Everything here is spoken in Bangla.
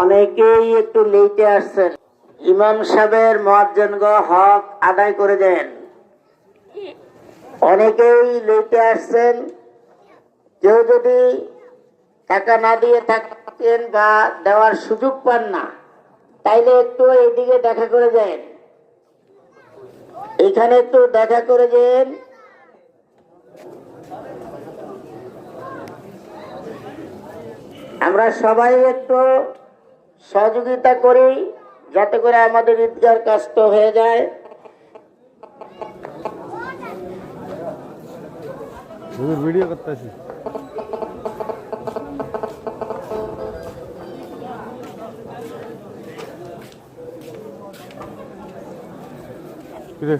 অনেকেই একটু লেটে আসছেন, ইমাম সাহেবের মুয়াজ্জিনগণ হক আদায় করে দেন। অনেকেই লেটে আসছেন, কেউ যদি টাকা না দিয়ে থাকেন বা দেওয়ার সুযোগ পান না, তাইলে একটু এইদিকে দেখা করে যান, এখানে একটু দেখা করে যান। আমরা সবাই একটু সহযোগিতা করি যাতে করে আমাদের ঈদগাহর কাজটা হয়ে যায়। ভিডিও করতেছি। কিরে